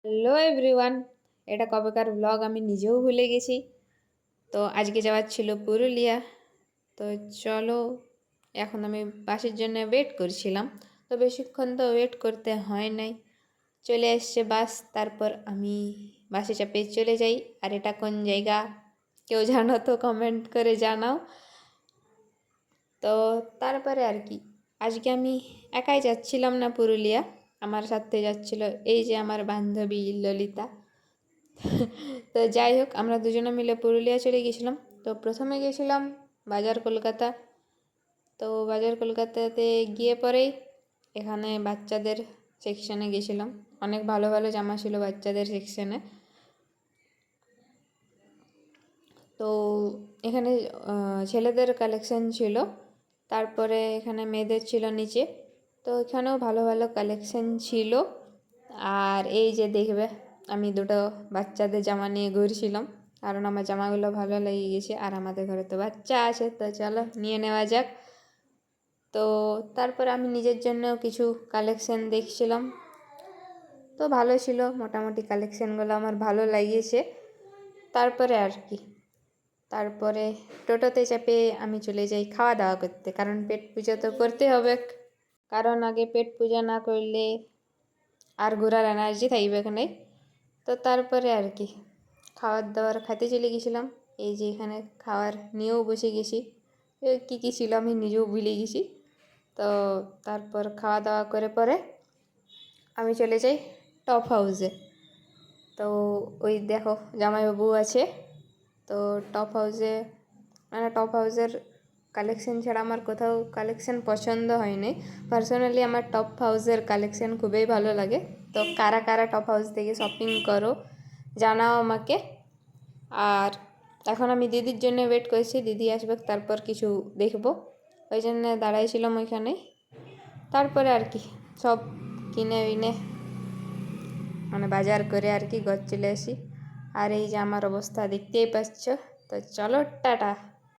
Hello everyone, এটা কবেকার blog আমি নিজেও ভুলে গেছি। তো আজকে যাওয়ার ছিল পুরুলিয়া। তো চলো, এখন আমি বাসের জন্য ওয়েট করছিলাম। তো বেশিক্ষণ তো ওয়েট করতে হয় নাই, চলে এসছে বাস। তারপর আমি বাসে চাপে চলে যাই। আর এটা কোন জায়গা কেউ জানো তো কমেন্ট করে জানাও। তো তারপরে আর কি, আজকে আমি একাই যাচ্ছিলাম না পুরুলিয়া, আমার সাথে যাচ্ছিল এই যে আমার বান্ধবী ললিতা। তো যাই হোক, আমরা দুজনে মিলে পুরুলিয়া চলে গেছিলাম। তো প্রথমে গেছিলাম বাজার কলকাতা। তো বাজার কলকাতাতে গিয়ে পরেই এখানে বাচ্চাদের সেকশানে গেছিলাম। অনেক ভালো ভালো জামা ছিল বাচ্চাদের সেকশানে। তো এখানে ছেলেদের কালেকশন ছিল, তারপরে এখানে মেয়েদের ছিল নিচে। তো এখানেও ভালো ভালো কালেকশন ছিল। আর এই যে দেখবে, আমি দুটো বাচ্চাদের জামা নিয়ে ঘুরছিলাম, কারণ আমার জামাগুলো ভালো লেগে গেছে। আর আমাদের ঘরে তো বাচ্চা আছে, তো চলো নিয়ে নেওয়া যাক। তো তারপরে আমি নিজের জন্য কিছু কালেকশন দেখছিলাম। তো ভালো ছিল, মোটামুটি কালেকশানগুলো আমার ভালো লাগিয়েছে। তারপরে আর কি, তারপরে টোটোতে চেপে আমি চলে যাই খাওয়া দাওয়া করতে, কারণ পেট পূজা তো করতে হবে। কারণ আগে পেট পূজা না করলে আর ঘোরার এনার্জি থাকবে এখানে। তো তারপরে আর কি খাবার দাবার খেতে চলে গেছিলাম। এই যে এখানে খাওয়ার নিয়েও বসে গেছি। কী কী ছিল আমি নিজেও ভুলে গেছি। তো তারপর খাওয়া দাওয়া করে পরে আমি চলে যাই টপ হাউসে। তো ওই দেখো জামাইবাবু আছে। তো টপ হাউসের কালেকশন ছাড়া আমার কোথাও কালেকশন পছন্দ হয়নি। পার্সোনালি আমার টপ হাউসের কালেকশন খুবই ভালো লাগে। তো কারা কারা টপ হাউস থেকে শপিং করো জানাও আমাকে। আর এখন আমি দিদির জন্য ওয়েট করছি, দিদি আসবে তারপর কিছু দেখবো, ওই জন্য দাঁড়াইছিলাম ওইখানে। তারপরে আর কি সব কিনে উইনে বাজার করে আর কি ঘর চলে আসি। আর এই যে আমার অবস্থা দেখতেই পাচ্ছ। তো চলো টাটা।